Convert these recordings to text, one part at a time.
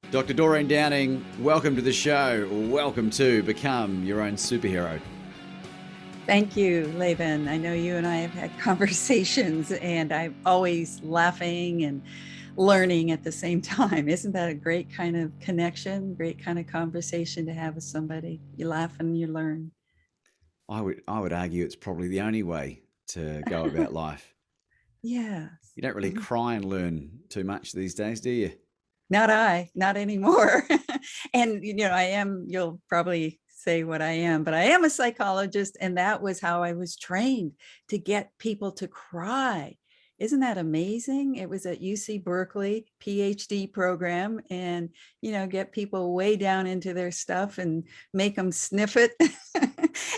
Dr. Doreen Downing, welcome to the show. Welcome to Become Your Own Superhero. Thank you, Laban. I know you and I have had conversations and I'm always laughing and learning at the same time. Isn't that a great kind of connection, great kind of conversation to have with somebody? You laugh and you learn. I would argue it's probably the only way to go about life. Yes. You don't really cry and learn too much these days, do you? Not anymore. And, you'll probably say what I am, but I am a psychologist. And that was how I was trained to get people to cry. Isn't that amazing? It was at UC Berkeley, Ph.D. program, and, get people way down into their stuff and make them sniff it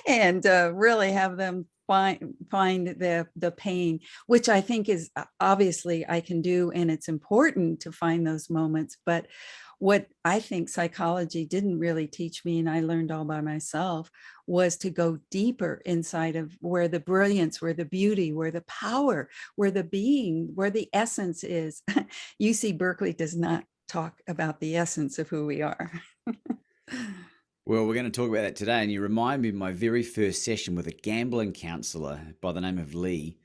and really have them find the pain, which I think is obviously I can do, and it's important to find those moments. But what I think psychology didn't really teach me, and I learned all by myself, was to go deeper inside of where the brilliance, where the beauty, where the power, where the being, where the essence is. UC Berkeley does not talk about the essence of who we are. Well, we're going to talk about that today. And you remind me of my very first session with a gambling counselor by the name of Lee.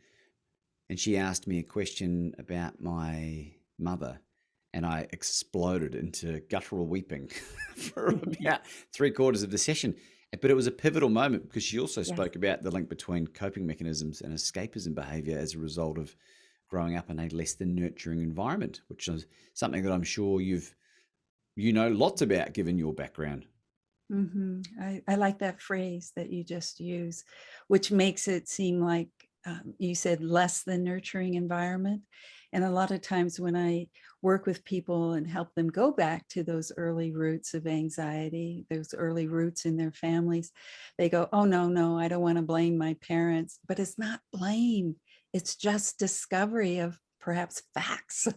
And she asked me a question about my mother. And I exploded into guttural weeping for about 3/4 of the session. But it was a pivotal moment because she also spoke about the link between coping mechanisms and escapism behavior as a result of growing up in a less than nurturing environment, which is something that I'm sure you know lots about given your background. I like that phrase that you just used, which makes it seem like you said less than nurturing environment. And a lot of times when I work with people and help them go back to those early roots of anxiety, those early roots in their families, they go, oh, no, I don't want to blame my parents. But it's not blame. It's just discovery of perhaps facts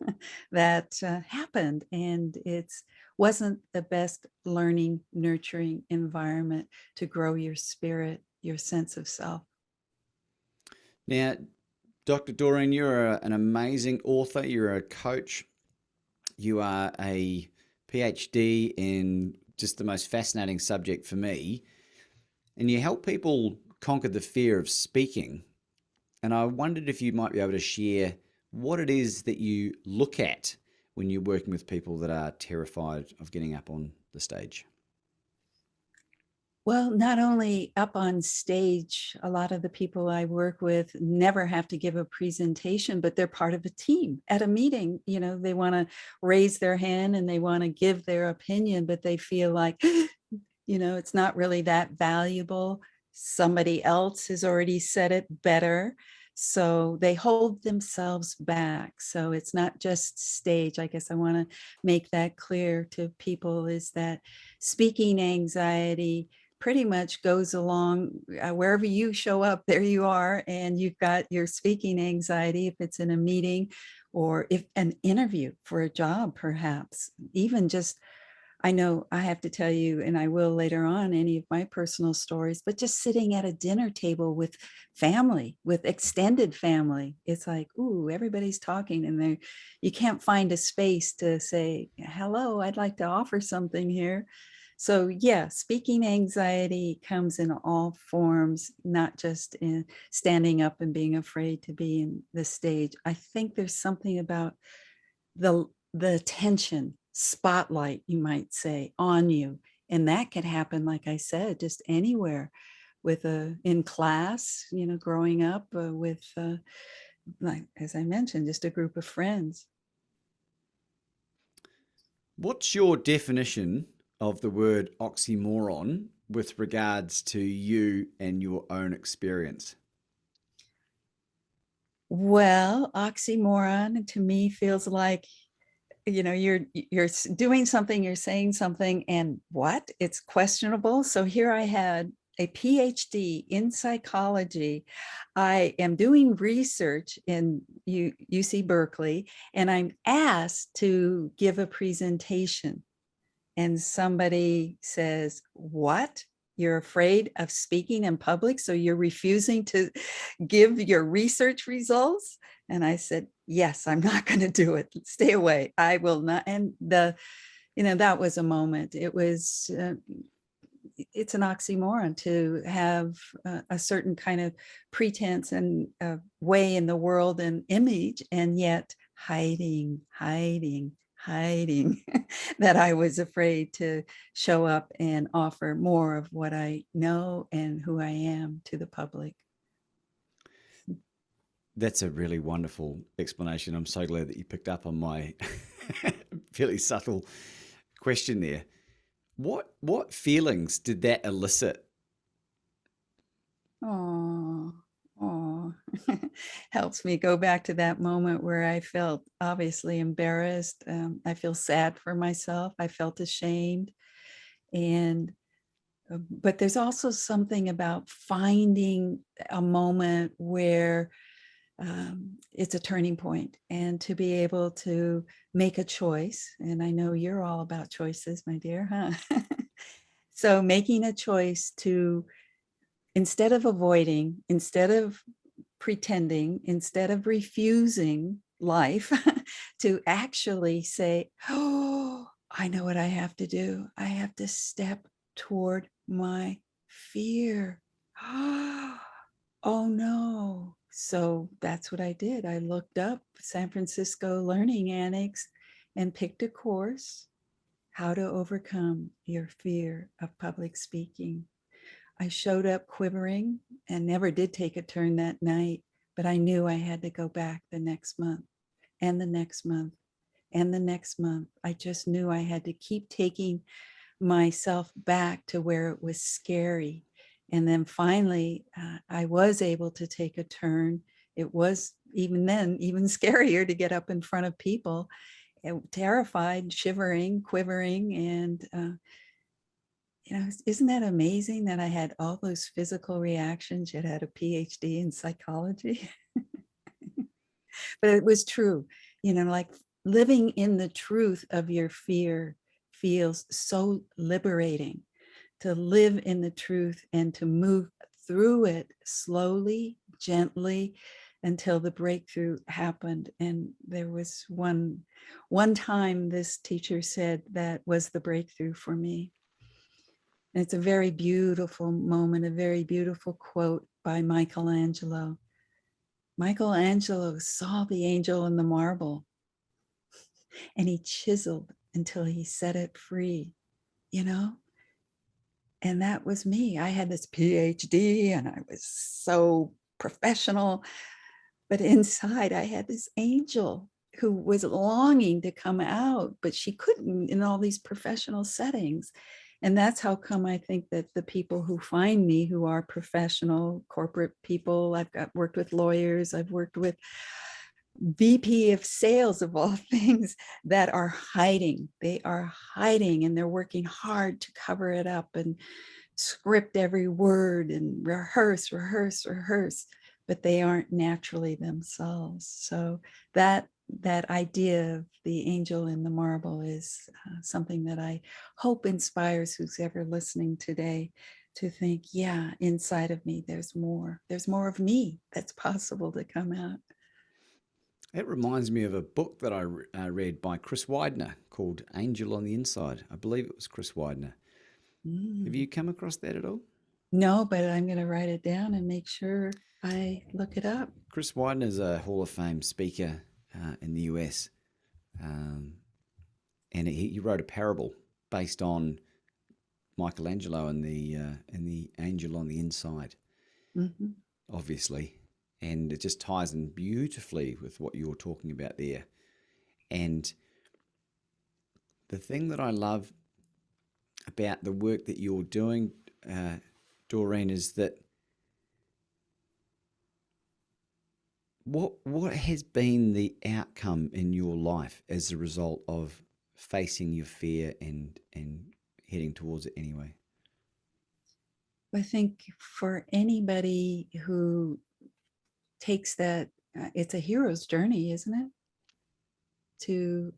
that happened. And it's wasn't the best learning, nurturing environment to grow your spirit, your sense of self. Now, Dr. Doreen, you're an amazing author. You're a coach. You are a PhD in just the most fascinating subject for me. And you help people conquer the fear of speaking. And I wondered if you might be able to share what it is that you look at when you're working with people that are terrified of getting up on the stage. Well, not only up on stage, a lot of the people I work with never have to give a presentation, but they're part of a team at a meeting. They want to raise their hand and they want to give their opinion, but they feel like, it's not really that valuable. Somebody else has already said it better. So they hold themselves back. So it's not just stage. I guess I want to make that clear to people, is that speaking anxiety pretty much goes along wherever you show up, there you are, and you've got your speaking anxiety if it's in a meeting or if an interview for a job, perhaps even just, I know I have to tell you, and I will later on, any of my personal stories, but just sitting at a dinner table with family, with extended family, it's like, ooh, everybody's talking and you can't find a space to say, hello, I'd like to offer something here. So yeah, speaking anxiety comes in all forms, not just in standing up and being afraid to be in the stage. I think there's something about the attention spotlight, you might say, on you. And that can happen, like I said, just anywhere in class, growing up with, like, as I mentioned, just a group of friends. What's your definition of the word oxymoron with regards to you and your own experience? Well, oxymoron to me feels like, you're doing something, you're saying something, and what? It's questionable. So here I had a PhD in psychology. I am doing research in UC Berkeley, and I'm asked to give a presentation. And somebody says, what? You're afraid of speaking in public, so you're refusing to give your research results? And I said, yes, I'm not going to do it. Stay away. I will not. And that was a moment. It was, it's an oxymoron to have a certain kind of pretense and way in the world and image, and yet hiding that I was afraid to show up and offer more of what I know and who I am to the public. That's a really wonderful explanation. I'm so glad that you picked up on my fairly subtle question there. What feelings did that elicit? Oh, oh, helps me go back to that moment where I felt obviously embarrassed. I feel sad for myself. I felt ashamed. And, but there's also something about finding a moment where it's a turning point, and to be able to make a choice. And I know you're all about choices, my dear, huh? So making a choice to, instead of avoiding, instead of pretending, instead of refusing life, to actually say, oh, I know what I have to do. I have to step toward my fear. Oh no. So that's what I did. I looked up San Francisco Learning Annex and picked a course, How to Overcome Your Fear of Public Speaking. I showed up quivering and never did take a turn that night, but I knew I had to go back the next month and the next month and the next month. I just knew I had to keep taking myself back to where it was scary. And then finally, I was able to take a turn. It was even then even scarier to get up in front of people, terrified, shivering, quivering. And isn't that amazing that I had all those physical reactions, yet had a PhD in psychology? But it was true, like living in the truth of your fear feels so liberating, to live in the truth and to move through it slowly, gently, until the breakthrough happened. And there was one time this teacher said that was the breakthrough for me. And it's a very beautiful moment, a very beautiful quote by Michelangelo. Michelangelo saw the angel in the marble and he chiseled until he set it free, you know? And that was me. I had this PhD and I was so professional, but inside I had this angel who was longing to come out, but she couldn't in all these professional settings. And that's how come I think that the people who find me, who are professional corporate people, worked with lawyers, I've worked with VP of sales of all things, that are hiding. They are hiding and they're working hard to cover it up and script every word and rehearse, but they aren't naturally themselves. So that idea of the angel in the marble is something that I hope inspires who's ever listening today to think, yeah, inside of me, there's more of me that's possible to come out. It reminds me of a book that I read by Chris Widener called Angel on the Inside. I believe it was Chris Widener. Have you come across that at all? No, but I'm going to write it down and make sure I look it up. Chris Widener is a Hall of Fame speaker in the US. And he wrote a parable based on Michelangelo and the angel on the inside, obviously. And it just ties in beautifully with what you're talking about there. And the thing that I love about the work that you're doing, Doreen, is that what has been the outcome in your life as a result of facing your fear and heading towards it anyway? I think for anybody who takes that, it's a hero's journey, isn't it? To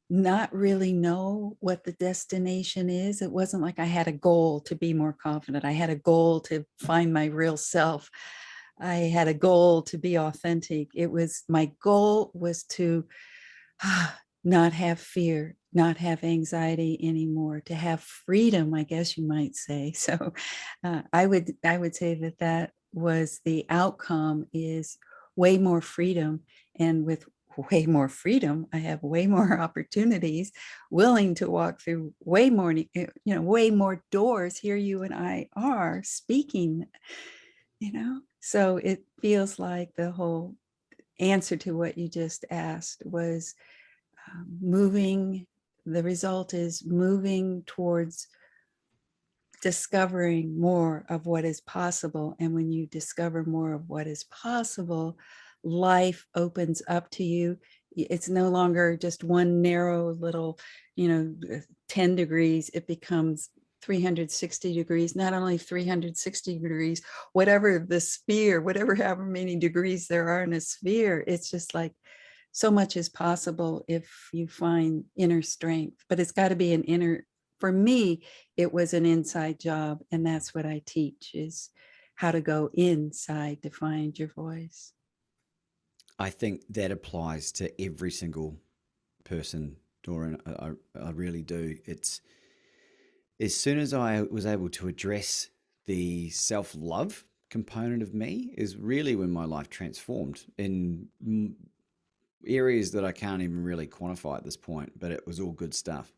not really know what the destination is. It wasn't like I had a goal to be more confident. I had a goal to find my real self. I had a goal to be authentic. My goal was to not have fear, not have anxiety anymore, to have freedom, I guess you might say. So I would say that that was the outcome, is way more freedom. And with way more freedom, I have way more opportunities, willing to walk through way more, way more doors. Here you and I are speaking, so it feels like the whole answer to what you just asked was moving. The result is moving towards discovering more of what is possible. And when you discover more of what is possible, life opens up to you. It's no longer just one narrow little, 10 degrees. It becomes 360 degrees, not only 360 degrees, whatever the sphere, whatever, however many degrees there are in a sphere. It's just like so much is possible if you find inner strength, but it's got to be an inner. For me, it was an inside job, and that's what I teach, is how to go inside to find your voice. I think that applies to every single person, Doreen. I really do. It's as soon as I was able to address the self love component of me, is really when my life transformed in areas that I can't even really quantify at this point, but it was all good stuff.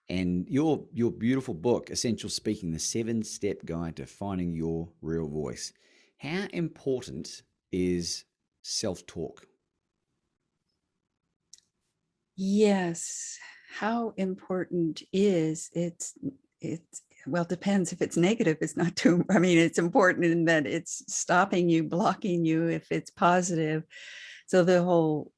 And your beautiful book, Essential Speaking, the 7-step guide to finding your real voice. How important is self-talk? Yes. How important is it's well, it depends. If it's negative, it's not too, I mean, it's important in that it's stopping you, blocking you. If it's positive, so the whole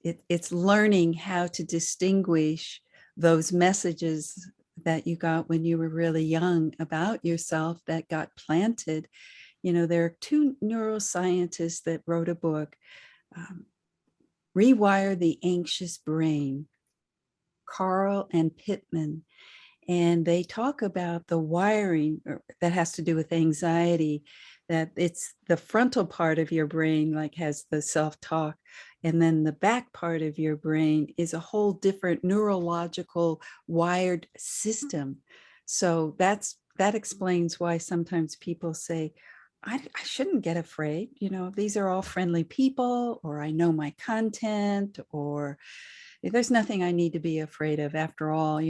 it's learning how to distinguish those messages that you got when you were really young about yourself that got planted. There are two neuroscientists that wrote a book, um, Rewire the Anxious Brain, Carl and Pittman. And they talk about the wiring that has to do with anxiety, that it's the frontal part of your brain, like, has the self-talk, and then the back part of your brain is a whole different neurological wired system. So that explains why sometimes people say, I shouldn't get afraid. These are all friendly people, or I know my content, or there's nothing I need to be afraid of. After all,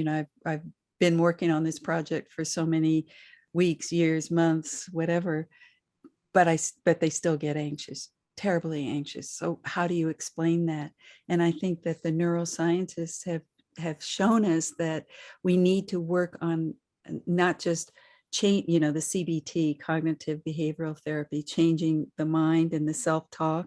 I've been working on this project for so many weeks, years, months, whatever, but they still get anxious, terribly anxious. So how do you explain that? And I think that the neuroscientists have shown us that we need to work on not just change, the CBT, cognitive behavioral therapy, changing the mind and the self-talk.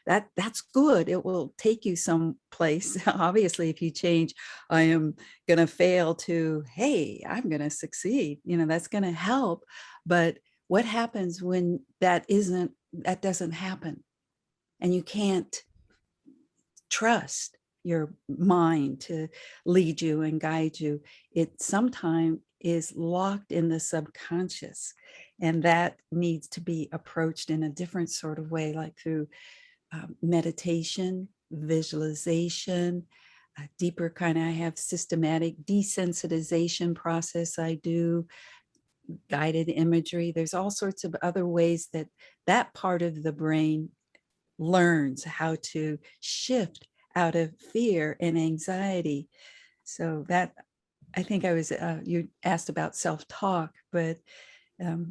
That's good. It will take you someplace. Obviously, if you change, I am going to fail, to, hey, I'm going to succeed, that's going to help. But what happens when that doesn't happen, and you can't trust your mind to lead you and guide you? It sometimes is locked in the subconscious, and that needs to be approached in a different sort of way, like through meditation, visualization, a deeper kind of, I have systematic desensitization process I do, guided imagery. There's all sorts of other ways that that part of the brain learns how to shift out of fear and anxiety. So that, I think you asked about self-talk, but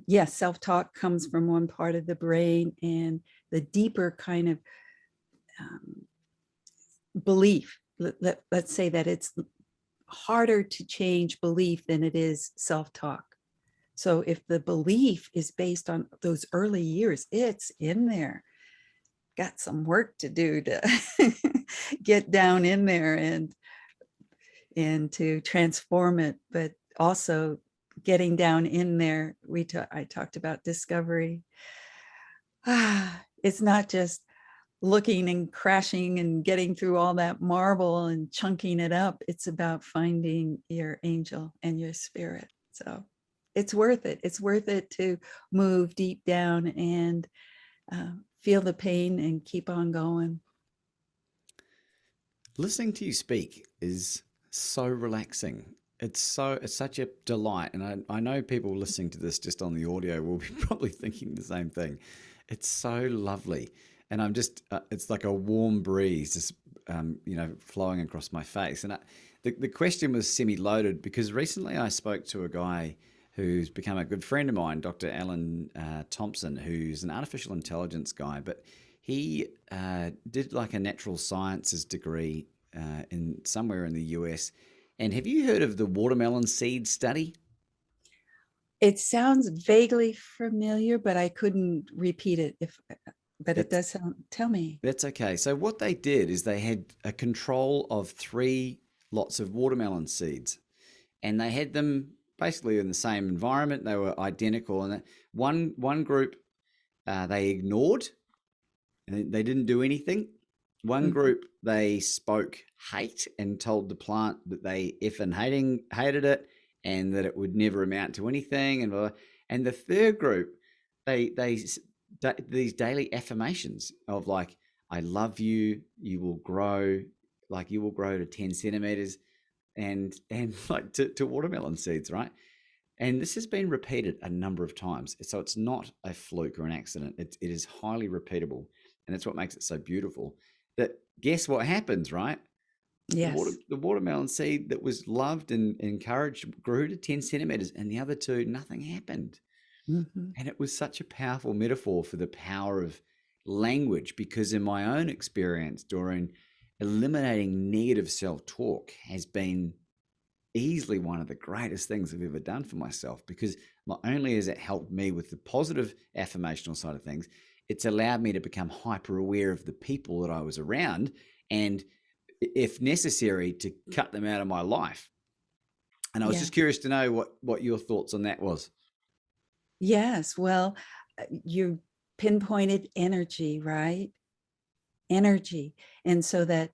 yes, self-talk comes from one part of the brain, and the deeper kind of belief. Let's say that it's harder to change belief than it is self-talk. So if the belief is based on those early years, it's in there. Got some work to do to get down in there and to transform it, but also getting down in there. I talked about discovery. It's not just looking and crashing and getting through all that marble and chunking it up. It's about finding your angel and your spirit. So it's worth it. It's worth it to move deep down and feel the pain and keep on going. Listening to you speak is so relaxing. It's such a delight, and I know people listening to this just on the audio will be probably thinking the same thing. It's so lovely, and I'm just it's like a warm breeze just flowing across my face. And the question was semi-loaded because recently I spoke to a guy who's become a good friend of mine, Dr. Alan Thompson, who's an artificial intelligence guy, but he did like a natural sciences degree in somewhere in the US. And have you heard of the watermelon seed study? It sounds vaguely familiar, but I couldn't repeat it but it That's does sound, tell me. that's okay. So what they did is they had a control of three lots of watermelon seeds, and they had them basically in the same environment. They were identical, and one group they ignored, and they didn't do anything. One Mhm. group they spoke hate and told the plant that they effing hated it and that it would never amount to anything, and blah, blah. And the third group they these daily affirmations of like, I love you, you will grow, like you will grow to 10 centimeters, and like to watermelon seeds, right? And this has been repeated a number of times. So it's not a fluke or an accident. It is highly repeatable. And that's what makes it so beautiful. That guess what happens, right? Yes. The watermelon seed that was loved and encouraged grew to 10 centimeters, and the other two, nothing happened. Mhm. And it was such a powerful metaphor for the power of language, because in my own experience, Doreen, eliminating negative self talk has been easily one of the greatest things I've ever done for myself, because not only has it helped me with the positive affirmational side of things, it's allowed me to become hyper aware of the people that I was around and, if necessary, to cut them out of my life. And I was Yeah. just curious to know what your thoughts on that was. Yes. Well, you pinpointed energy, right? Energy. And so that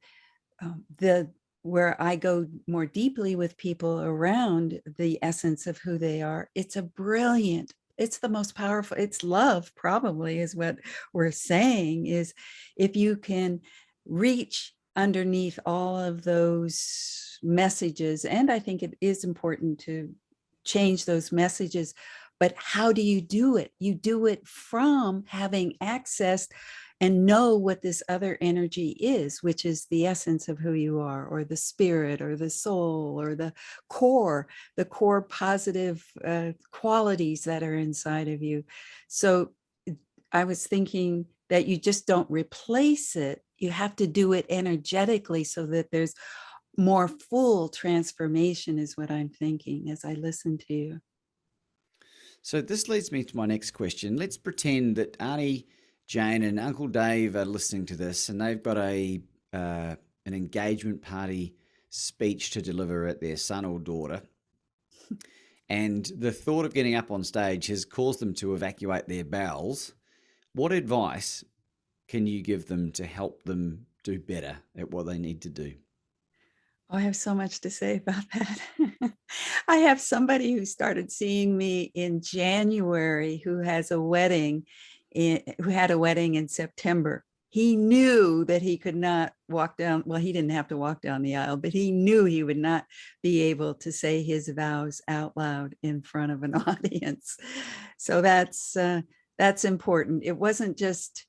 the where I go more deeply with people around the essence of who they are, it's a brilliant, it's the most powerful, it's love, probably is what we're saying, is if you can reach underneath all of those messages. And I think it is important to change those messages. But how do you do it? You do it from having access and know what this other energy is, which is the essence of who you are, or the spirit, or the soul, or the core positive qualities that are inside of you. So I was thinking that you just don't replace it. You have to do it energetically so that there's more full transformation, is what I'm thinking as I listen to you. So this leads me to my next question. Let's pretend that Auntie Jane and Uncle Dave are listening to this, and they've got an engagement party speech to deliver at their son or daughter. And the thought of getting up on stage has caused them to evacuate their bowels. What advice can you give them to help them do better at what they need to do? Oh, I have so much to say about that. I have somebody who started seeing me in January who has a wedding who had a wedding in September. He knew that he could not walk down, well, he didn't have to walk down the aisle, but he knew he would not be able to say his vows out loud in front of an audience. So that's important. It wasn't just,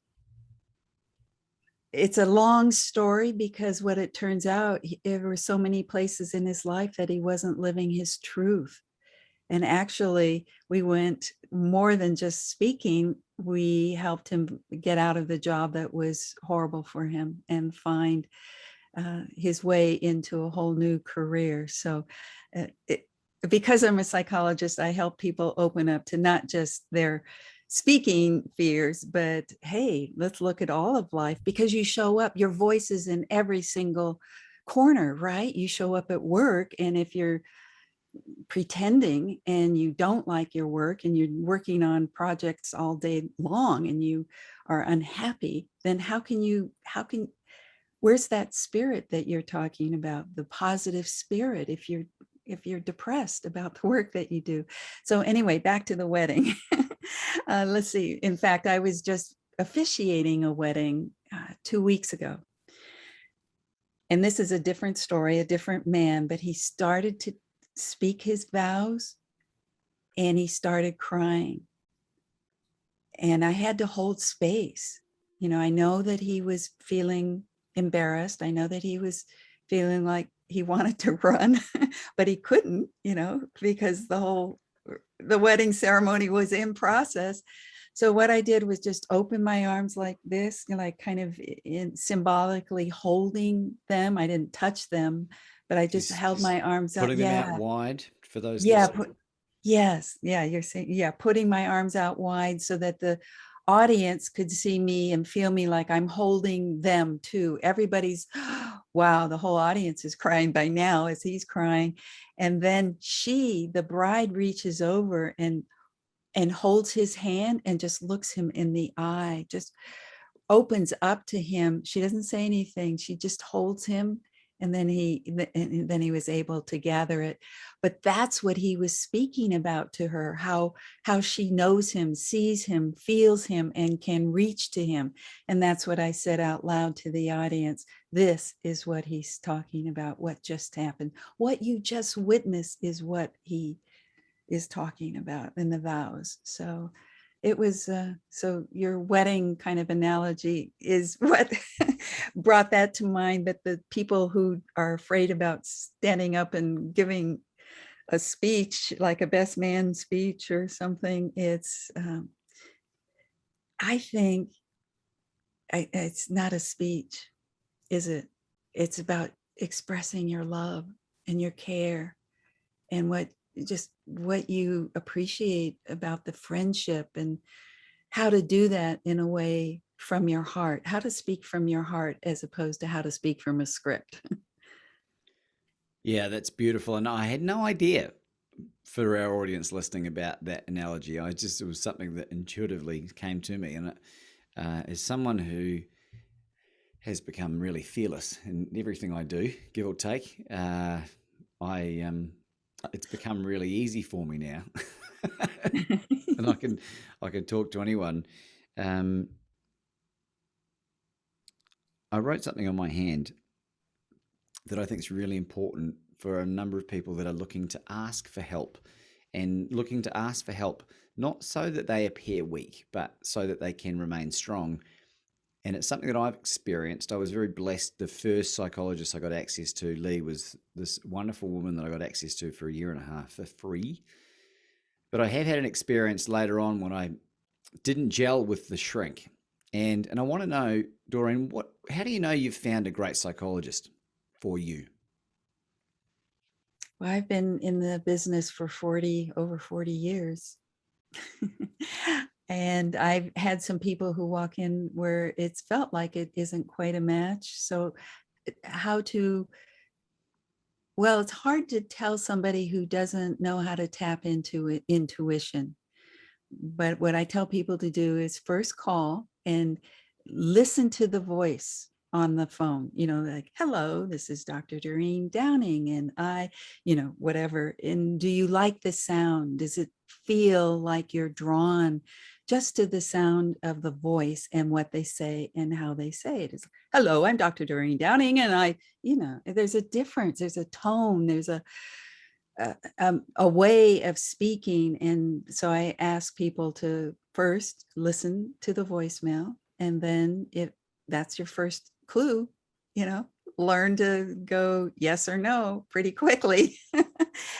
it's a long story, because what it turns out, there were so many places in his life that he wasn't living his truth. And actually, we went more than just speaking. We helped him get out of the job that was horrible for him and find his way into a whole new career. So because I'm a psychologist, I help people open up to not just their speaking fears, but hey, let's look at all of life, because you show up, your voice is in every single corner, right? You show up at work, and if you're pretending and you don't like your work and you're working on projects all day long and you are unhappy, then where's that spirit that you're talking about, the positive spirit, if you're depressed about the work that you do? So anyway, back to the wedding. Let's see. In fact, I was just officiating a wedding 2 weeks ago. And this is a different story, a different man, but he started to speak his vows and he started crying. And I had to hold space. I know that he was feeling embarrassed. I know that he was feeling like he wanted to run, but he couldn't, because the wedding ceremony was in process. So what I did was just open my arms like this, like kind of symbolically holding them. I didn't touch them, but I just held my arms out. Putting them out wide for those Yeah. listening. Yes. Yeah. You're saying, yeah, putting my arms out wide so that the audience could see me and feel me like I'm holding them too. Everybody's, wow, the whole audience is crying by now as he's crying. And then the bride reaches over and holds his hand and just looks him in the eye, just opens up to him. She doesn't say anything. She just holds him. And then he was able to gather it. But that's what he was speaking about to her, how she knows him, sees him, feels him, and can reach to him. And that's what I said out loud to the audience. This is what he's talking about, what just happened. What you just witnessed is what he is talking about in the vows. So it was, so your wedding kind of analogy is what brought that to mind, that the people who are afraid about standing up and giving a speech, like a best man speech or something, it's, I think it's not a speech, is it? It's about expressing your love and your care and what you appreciate about the friendship, and how to do that in a way from your heart, how to speak from your heart as opposed to how to speak from a script. Yeah, that's beautiful. And I had no idea, for our audience listening, about that analogy. It was something that intuitively came to me. And as someone who has become really fearless in everything I do, give or take, it's become really easy for me now. And I can talk to anyone. Um, I wrote something on my hand that I think is really important for a number of people that are looking to ask for help, and looking to ask for help not so that they appear weak, but so that they can remain strong. And it's something that I've experienced. I was very blessed. The first psychologist I got access to, Lee, was this wonderful woman that I got access to for a year and a half for free. But I have had an experience later on when I didn't gel with the shrink. And I want to know, Doreen, how do you know you've found a great psychologist for you? Well, I've been in the business for over 40 years. And I've had some people who walk in where it's felt like it isn't quite a match. So well, it's hard to tell somebody who doesn't know how to tap into intuition. But what I tell people to do is first call and listen to the voice on the phone, like, hello, this is Dr. Doreen Downing, and whatever. And do you like the sound? Does it feel like you're drawn just to the sound of the voice and what they say and how they say it? Is, hello, I'm Dr. Doreen Downing, and there's a difference, there's a tone, there's a way of speaking. And so I ask people to first listen to the voicemail. And then if that's your first clue, learn to go yes or no pretty quickly.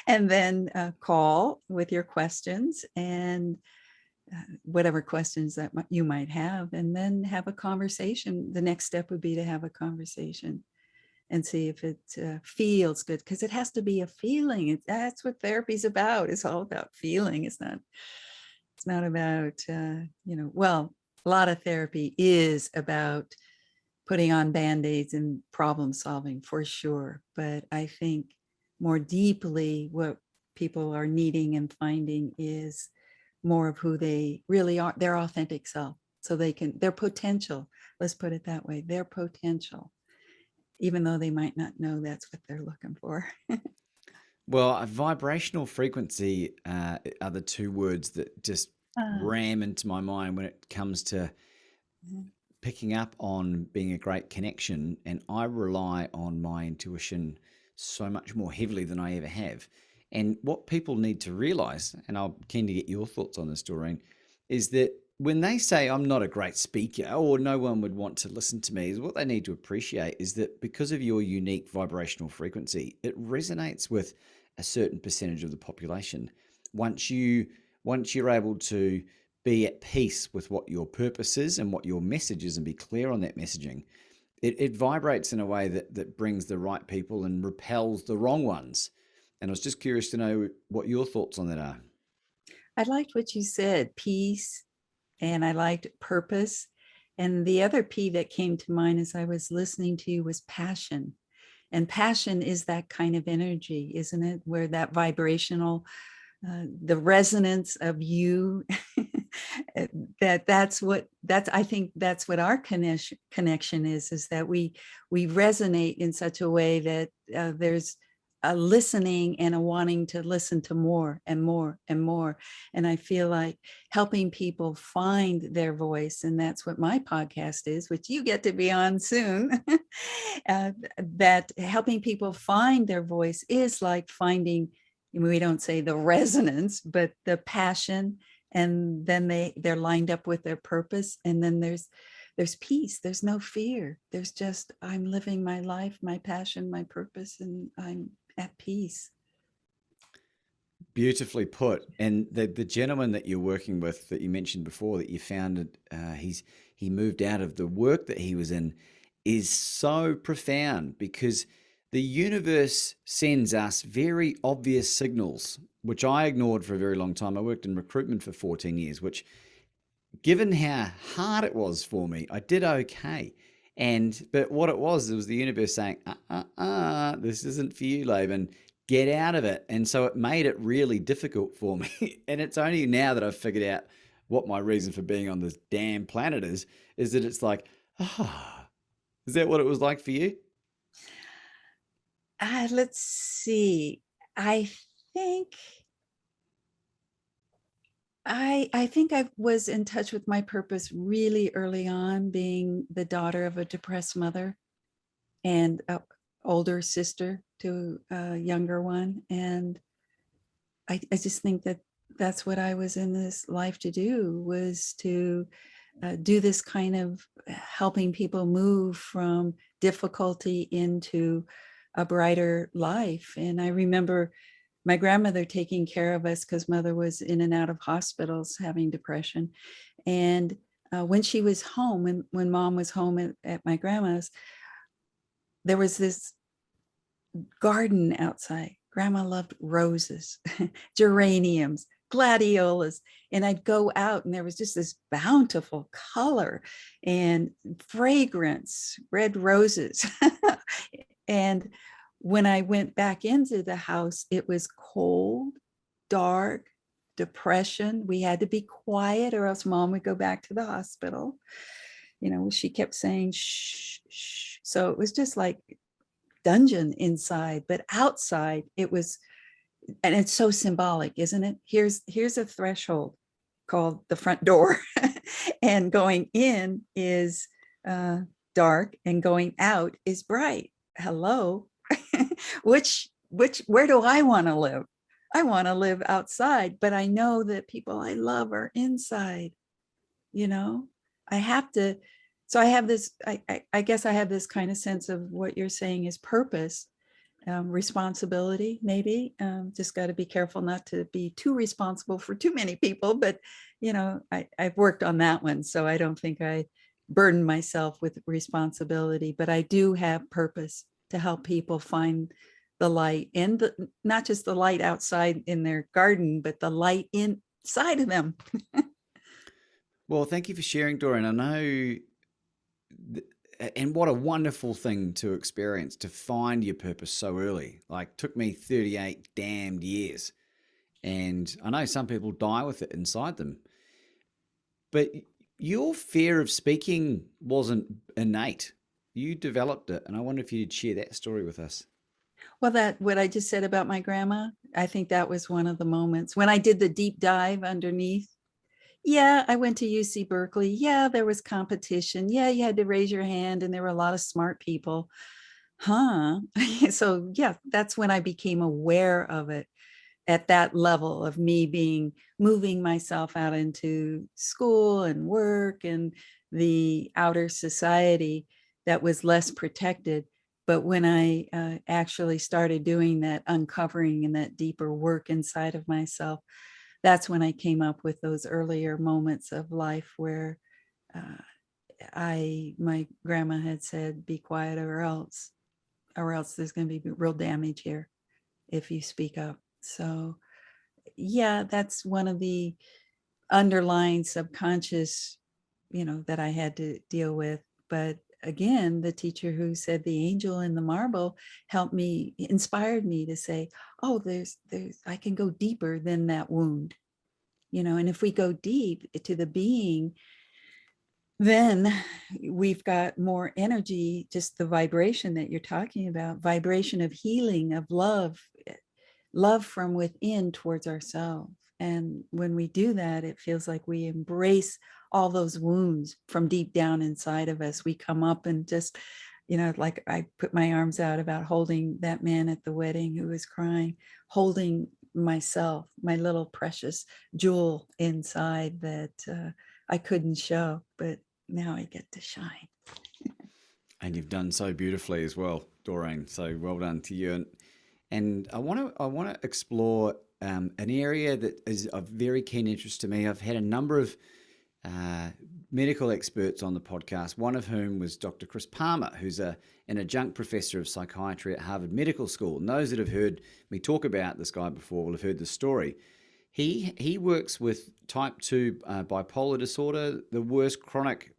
And then call with your questions and whatever questions that you might have, and then have a conversation. The next step would be to have a conversation and see if it feels good, because it has to be a feeling. That's what therapy's about. It's all about feeling. It's not about, well, a lot of therapy is about putting on Band-Aids and problem solving for sure. But I think more deeply what people are needing and finding is more of who they really are, their authentic self. So their potential, let's put it that way, their potential, even though they might not know that's what they're looking for. Well, a vibrational frequency are the two words that just ram into my mind when it comes to picking up on being a great connection, and I rely on my intuition so much more heavily than I ever have. And what people need to realize, and I'm keen to get your thoughts on this, Doreen, is that when they say I'm not a great speaker or no one would want to listen to me, is what they need to appreciate is that because of your unique vibrational frequency, it resonates with a certain percentage of the population. Once you're able to be at peace with what your purpose is and what your message is and be clear on that messaging, it vibrates in a way that brings the right people and repels the wrong ones. And I was just curious to know what your thoughts on that are. I liked what you said, peace, and I liked purpose. And the other P that came to mind as I was listening to you was passion. And passion is that kind of energy, isn't it? Where that vibrational, the resonance of you, I think that's what our connection is that we resonate in such a way that there's a listening and a wanting to listen to more and more and more. And I feel like helping people find their voice, and that's what my podcast is, which you get to be on soon, that helping people find their voice is like finding, we don't say the resonance, but the passion, and then they're lined up with their purpose, and then there's peace, there's no fear, there's just, I'm living my life, my passion, my purpose, and I'm at peace. Beautifully put. And the gentleman that you're working with that you mentioned before that you founded, he moved out of the work that he was in, is so profound because the universe sends us very obvious signals, which I ignored for a very long time. I worked in recruitment for 14 years, which, given how hard it was for me, I did okay. But what it was the universe saying, this isn't for you, Laban, get out of it. And so it made it really difficult for me. And it's only now that I've figured out what my reason for being on this damn planet is that it's like, is that what it was like for you? Let's see. I think I was in touch with my purpose really early on, being the daughter of a depressed mother and an older sister to a younger one. And I just think that that's what I was in this life to do, was to do this kind of helping people move from difficulty into a brighter life. And I remember my grandmother taking care of us because mother was in and out of hospitals having depression. And when she was home, when mom was home at my grandma's, there was this garden outside. Grandma loved roses, geraniums, gladiolas. And I'd go out and there was just this bountiful color and fragrance, red roses. And when I went back into the house, it was cold, dark, depression. We had to be quiet or else mom would go back to the hospital. You know, she kept saying, shh, shh. So it was just like dungeon inside, but outside it was, and it's so symbolic, isn't it? Here's a threshold called the front door. And going in is dark and going out is bright. Hello. Where do I want to live? I want to live outside, but I know that people I love are inside. You know, I have to. So I have this, I guess I have this kind of sense of what you're saying is purpose, responsibility, maybe. Just got to be careful not to be too responsible for too many people. But, you know, I've worked on that one. So I don't think I burden myself with responsibility, but I do have purpose to help people find the light, and not just the light outside in their garden, but the light inside of them. Well, thank you for sharing, Doreen. I know, and what a wonderful thing to experience, to find your purpose so early. Like, took me 38 damned years. And I know some people die with it inside them. But your fear of speaking wasn't innate. You developed it. And I wonder if you'd share that story with us. Well, that what I just said about my grandma, I think that was one of the moments when I did the deep dive underneath. Yeah, I went to UC Berkeley. Yeah, there was competition. Yeah, you had to raise your hand, and there were a lot of smart people. Huh. So, yeah, that's when I became aware of it at that level of me being moving myself out into school and work and the outer society that was less protected. But when I actually started doing that uncovering and that deeper work inside of myself, that's when I came up with those earlier moments of life where uh, my grandma had said, be quiet or else there's going to be real damage here if you speak up. So yeah, that's one of the underlying subconscious, that I had to deal with. But again, the teacher who said the angel in the marble helped me, inspired me to say, oh, I can go deeper than that wound, and if we go deep to the being, then we've got more energy, just the vibration that you're talking about, vibration of healing, of love from within towards ourselves. And when we do that, it feels like we embrace all those wounds from deep down inside of us. We come up and just, like I put my arms out about holding that man at the wedding who was crying, holding myself, my little precious jewel inside that I couldn't show, but now I get to shine. And you've done so beautifully as well, Doreen. So well done to you. And I want to explore an area that is of very keen interest to me. I've had a number of uh, medical experts on the podcast, one of whom was Dr. Chris Palmer, who's an adjunct professor of psychiatry at Harvard Medical School. And those that have heard me talk about this guy before will have heard the story. He works with type 2 bipolar disorder, the worst chronic,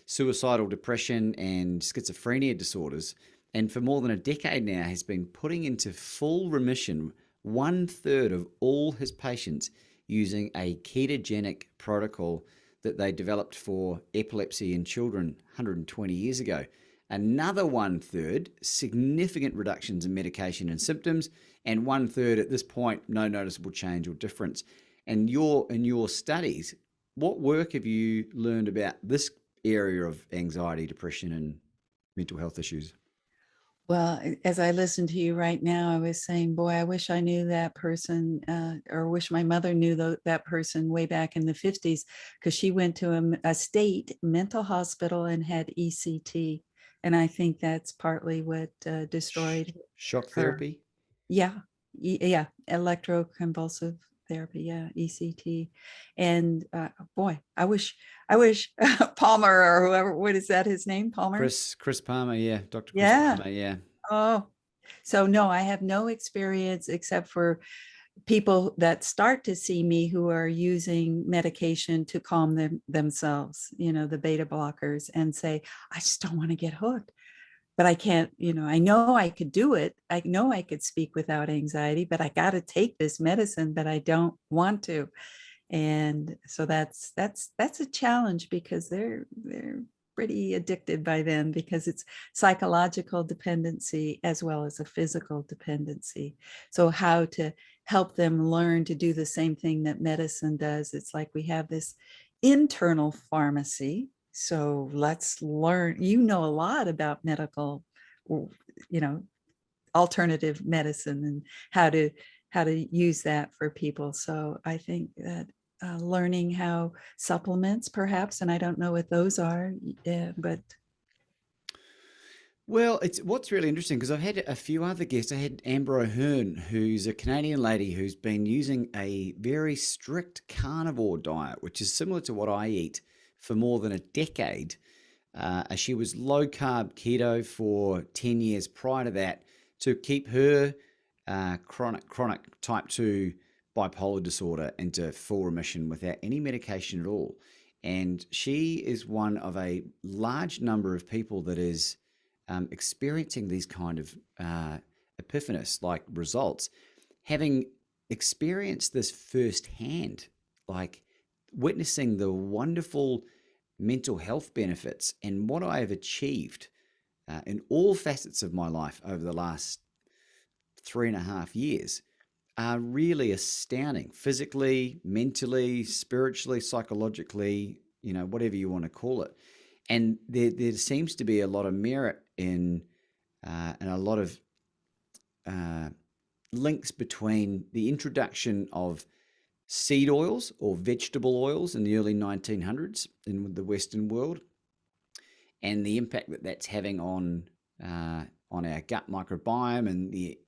suicidal depression and schizophrenia disorders. And for more than a decade now, has been putting into full remission 1/3 of all his patients using a ketogenic protocol that they developed for epilepsy in children 120 years ago. Another 1/3, significant reductions in medication and symptoms, and 1/3 at this point, no noticeable change or difference. And in your studies, what work have you learned about this area of anxiety, depression, and mental health issues? Well, as I listen to you right now, I was saying, boy, I wish I knew that person, or wish my mother knew that person way back in the 50s, because she went to a state mental hospital and had ECT. And I think that's partly what destroyed Shock her. therapy? Yeah. Yeah. Electroconvulsive therapy. Yeah. ECT. And boy, I wish Palmer or whoever, what is that, his name? Palmer? Chris Palmer, yeah, Dr. Chris Yeah. Palmer, yeah. Oh, so no, I have no experience except for people that start to see me who are using medication to calm themselves, the beta blockers, and say, I just don't want to get hooked. But I can't, I know I could do it. I know I could speak without anxiety, but I got to take this medicine, but I don't want to. And so that's a challenge because they're pretty addicted by then, because it's psychological dependency as well as a physical dependency. So how to help them learn to do the same thing that medicine does. It's like we have this internal pharmacy, so let's learn. A lot about medical, you know alternative medicine, and how to use that for people. So I think that learning how supplements, perhaps, and I don't know what those are, but Well, it's what's really interesting because I've had a few other guests. I had Amber O'Hearn, who's a Canadian lady who's been using a very strict carnivore diet, which is similar to what I eat for more than a decade. She was low carb keto for 10 years prior to that to keep her chronic type 2 bipolar disorder into full remission without any medication at all. And she is one of a large number of people that is experiencing these kind of epiphanous like results, having experienced this firsthand, like witnessing the wonderful mental health benefits and what I have achieved in all facets of my life over the last 3.5 years. are really astounding, physically, mentally, spiritually, psychologically, whatever you want to call it. And there seems to be a lot of merit in and a lot of links between the introduction of seed oils or vegetable oils in the early 1900s in the Western world, and the impact that that's having on our gut microbiome, and the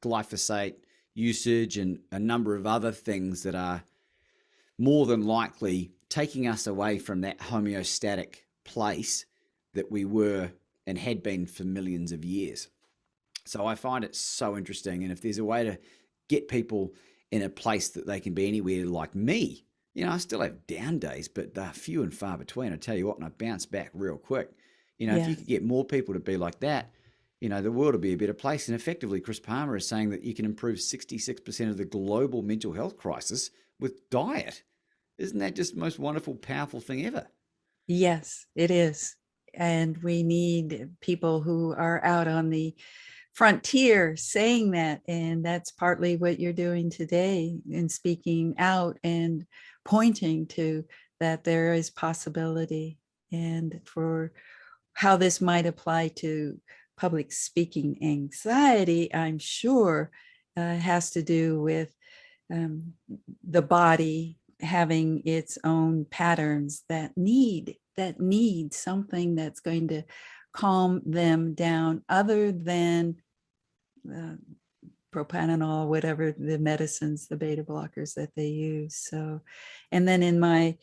glyphosate usage and a number of other things that are more than likely taking us away from that homeostatic place that we were and had been for millions of years. So I find it so interesting. And if there's a way to get people in a place that they can be anywhere like me, I still have down days, but they're few and far between. I tell you what, and I bounce back real quick. If you could get more people to be like that, the world will be a better place. And effectively, Chris Palmer is saying that you can improve 66% of the global mental health crisis with diet. Isn't that just the most wonderful, powerful thing ever? Yes, it is. And we need people who are out on the frontier saying that. And that's partly what you're doing today in speaking out and pointing to that there is possibility, and for how this might apply to public speaking anxiety, I'm sure has to do with the body having its own patterns that need something that's going to calm them down, other than propranolol, whatever the medicines, the beta blockers that they use. So, and then in my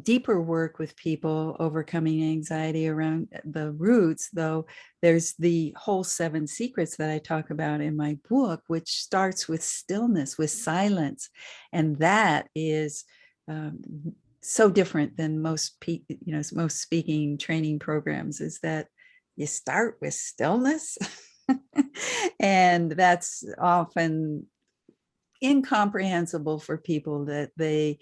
deeper work with people overcoming anxiety around the roots, though, there's the whole 7 secrets that I talk about in my book, which starts with stillness, with silence. And that is so different than most speaking training programs, is that you start with stillness. And that's often incomprehensible for people, that they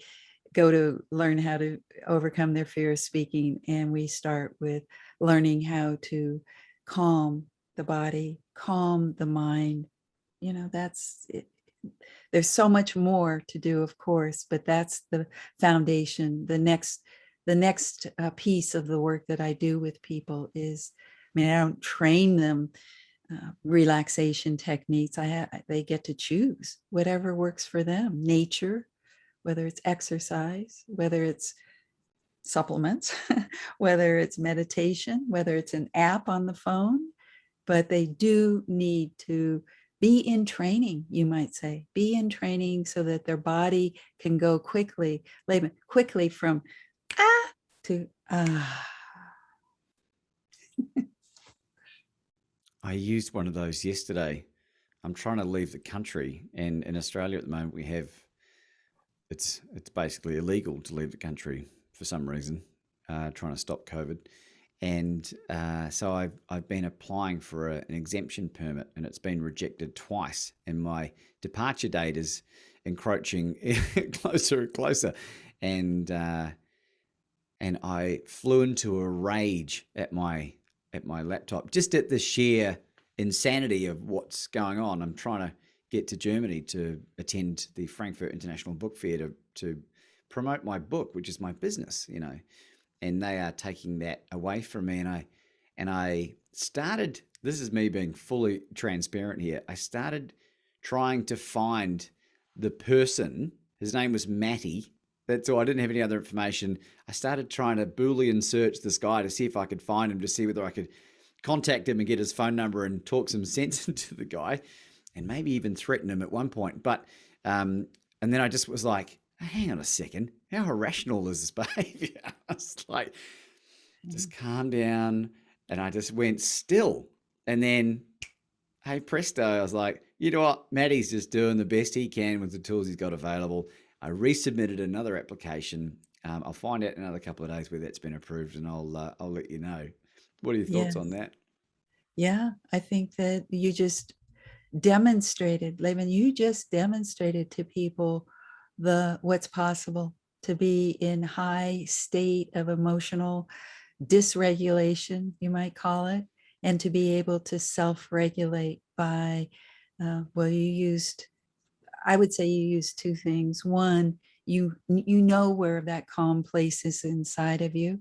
go to learn how to overcome their fear of speaking, and we start with learning how to calm the body, calm the mind. That's it. There's so much more to do, of course, but that's the foundation. The next piece of the work that I do with people is, I don't train them relaxation techniques. They get to choose whatever works for them. Nature, whether it's exercise, whether it's supplements, whether it's meditation, whether it's an app on the phone, but they do need to be in training, you might say, be in training so that their body can go quickly from to I used one of those yesterday. I'm trying to leave the country, and in Australia at the moment it's basically illegal to leave the country for some reason, trying to stop COVID. And so I've been applying for an exemption permit, and it's been rejected twice. And my departure date is encroaching closer and closer. And I flew into a rage at my laptop, just at the sheer insanity of what's going on. I'm trying to get to Germany to attend the Frankfurt International Book Fair to promote my book, which is my business, and they are taking that away from me. And I started, this is me being fully transparent here, I started trying to find the person. His name was Matty. That's all. I didn't have any other information. I started trying to Boolean search this guy to see if I could find him, to see whether I could contact him and get his phone number and talk some sense into the guy, and maybe even threaten him at one point. But and then I just was like, hang on a second, how irrational is this behavior? I was like, just calm down. And I just went still. And then, hey, presto, I was like, you know what? Matty's just doing the best he can with the tools he's got available. I resubmitted another application. I'll find out in another couple of days whether that's been approved, and I'll let you know. What are your thoughts on that? Yeah, I think that you just demonstrated, Levin, you just demonstrated to people what's possible, to be in high state of emotional dysregulation, you might call it, and to be able to self-regulate by Well, I would say you used two things. One, you know where that calm place is inside of you.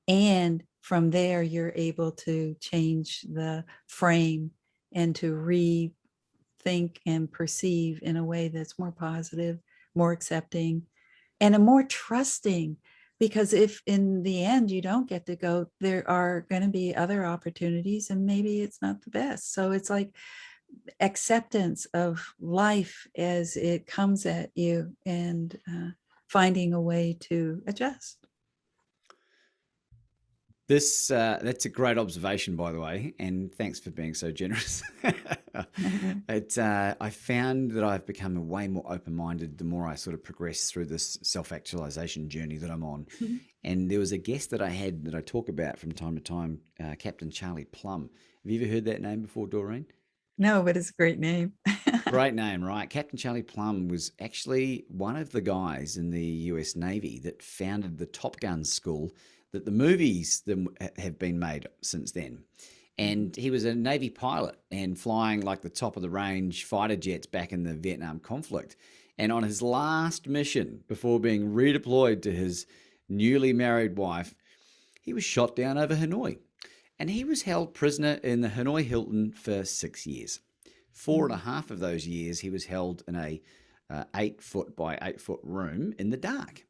And from there, you're able to change the frame and to rethink and perceive in a way that's more positive, more accepting, and a more trusting. Because if in the end you don't get to go, there are going to be other opportunities and maybe it's not the best. So it's like acceptance of life as it comes at you, and finding a way to adjust. That's a great observation, by the way, and thanks for being so generous. I found that I've become way more open-minded the more I sort of progress through this self-actualization journey that I'm on. And there was a guest that I had that I talk about from time to time, Captain Charlie Plum. Have you ever heard that name before, Doreen? No, but it's a great name. Great name, right? Captain Charlie Plum was actually one of the guys in the US Navy that founded the Top Gun school that the movies have been made since then. And he was a Navy pilot and flying like the top of the range fighter jets back in the Vietnam conflict. And on his last mission before being redeployed to his newly married wife, he was shot down over Hanoi. And he was held prisoner in the Hanoi Hilton for 6 years. 4.5 of those years, he was held in a 8 foot by 8 foot room in the dark.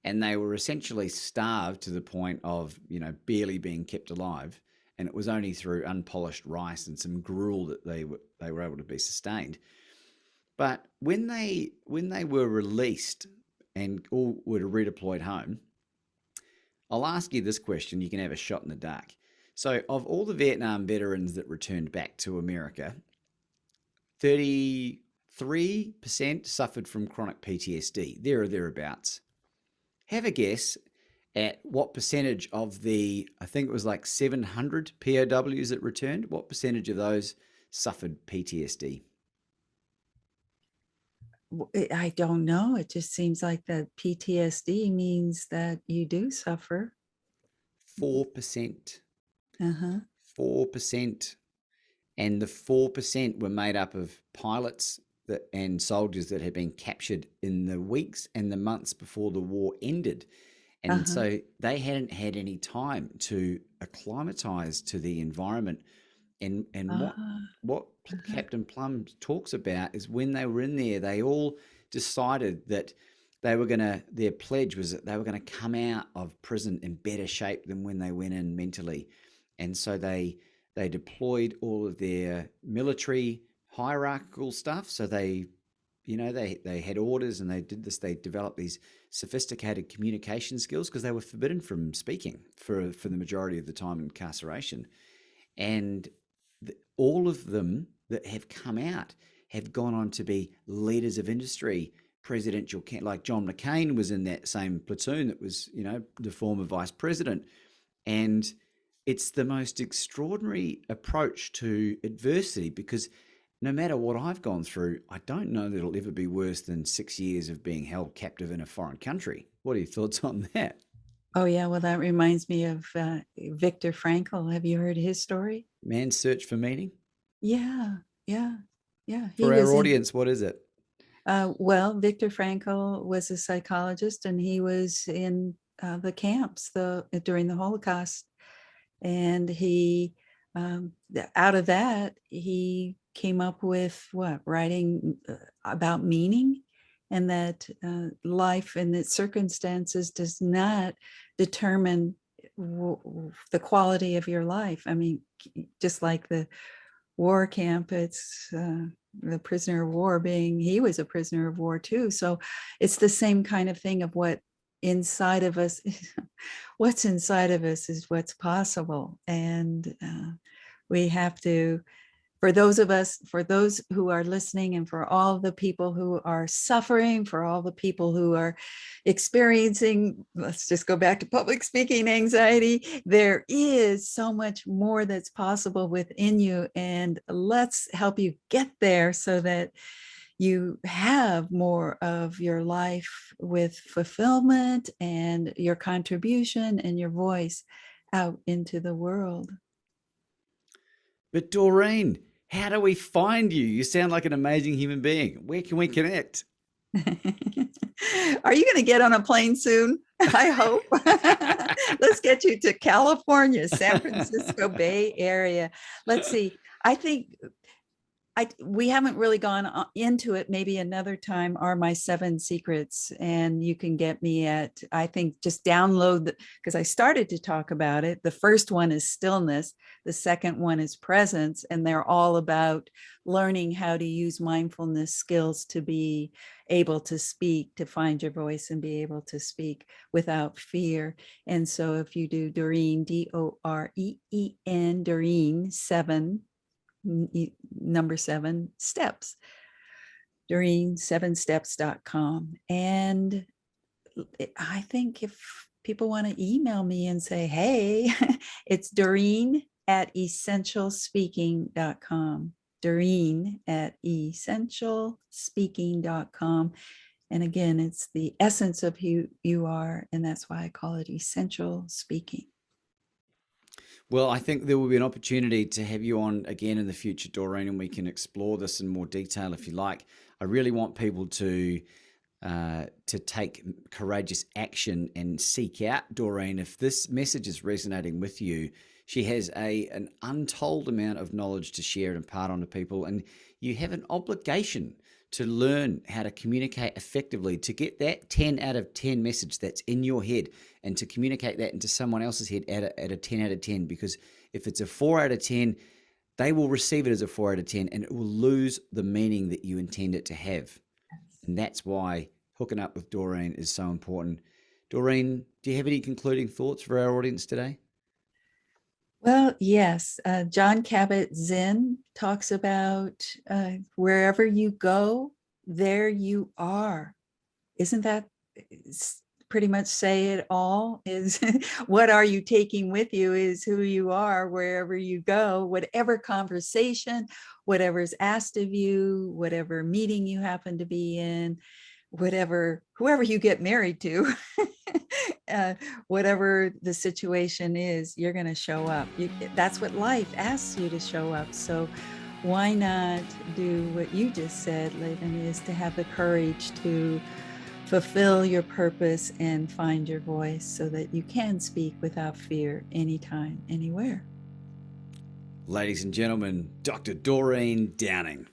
And they were essentially starved to the point of, barely being kept alive. And it was only through unpolished rice and some gruel that they were able to be sustained. But when they were released and all were redeployed home, I'll ask you this question. You can have a shot in the dark. So, of all the Vietnam veterans that returned back to America, 33% suffered from chronic PTSD, there or thereabouts. Have a guess at what percentage of the, I think it was like 700 POWs that returned, what percentage of those suffered PTSD? I don't know. It just seems like that PTSD means that you do suffer. 4%. Uh-huh. 4%. And the 4% were made up of pilots and soldiers that had been captured in the weeks and the months before the war ended. And Uh-huh. so they hadn't had any time to acclimatize to the environment. And what Uh-huh. Captain Plum talks about is when they were in there, they all decided that their pledge was that they were going to come out of prison in better shape than when they went in mentally. And so they deployed all of their military hierarchical stuff. So they had orders and they did this. They developed these sophisticated communication skills because they were forbidden from speaking for the majority of the time in incarceration. And all of them that have come out have gone on to be leaders of industry, presidential, like John McCain was in that same platoon that was, the former vice president. And it's the most extraordinary approach to adversity because no matter what I've gone through, I don't know that it'll ever be worse than 6 years of being held captive in a foreign country. What are your thoughts on that? Oh, yeah. Well, that reminds me of Viktor Frankl. Have you heard his story? Man's search for meaning? Yeah, yeah, yeah. He For our was in, audience, what is it? well, Viktor Frankl was a psychologist and he was in the camps during the Holocaust. And he, out of that, he came up with writing about meaning, and that life and its circumstances does not determine the quality of your life. I mean, just like the war camp, it's the prisoner of war he was a prisoner of war too. So it's the same kind of thing of what inside of us what's inside of us is what's possible. And we have to, for those who are listening, and for all the people who are suffering, for all the people who are experiencing, let's just go back to public speaking anxiety, there is so much more that's possible within you. And let's help you get there so that you have more of your life with fulfillment and your contribution and your voice out into the world. But Doreen, How do we find you? You sound like an amazing human being. Where can we connect? Are you going to get on a plane soon? I hope. Let's get you to California, San Francisco Bay Area. Let's see. I think we haven't really gone into it. Maybe another time are my 7 secrets. And you can get me at, I think, just download because I started to talk about it. The first one is stillness. The second one is presence. And they're all about learning how to use mindfulness skills to be able to speak, to find your voice and be able to speak without fear. And so if you do Doreen, Doreen, Doreen 7, number 7 steps, Doreen7steps.com. And I think if people want to email me and say, hey, it's Doreen@essentialspeaking.com, Doreen@essentialspeaking.com. And again, it's the essence of who you are. And that's why I call it essential speaking. Well, I think there will be an opportunity to have you on again in the future, Doreen, and we can explore this in more detail if you like. I really want people to take courageous action and seek out Doreen. If this message is resonating with you, she has an untold amount of knowledge to share and impart on to people, and you have an obligation to learn how to communicate effectively, to get that 10 out of 10 message that's in your head and to communicate that into someone else's head at a 10 out of 10. Because if it's a 4 out of 10, they will receive it as a 4 out of 10 and it will lose the meaning that you intend it to have. And that's why hooking up with Doreen is so important. Doreen, do you have any concluding thoughts for our audience today? Well, yes. John Kabat-Zinn talks about wherever you go, there you are. Isn't that pretty much say it all? Is what are you taking with you is who you are wherever you go, whatever conversation, whatever's asked of you, whatever meeting you happen to be in, whoever you get married to, whatever the situation is, you're going to show up. That's what life asks you to show up. So why not do what you just said, Laban, is to have the courage to fulfill your purpose and find your voice so that you can speak without fear anytime, anywhere. Ladies and gentlemen, Dr. Doreen Downing.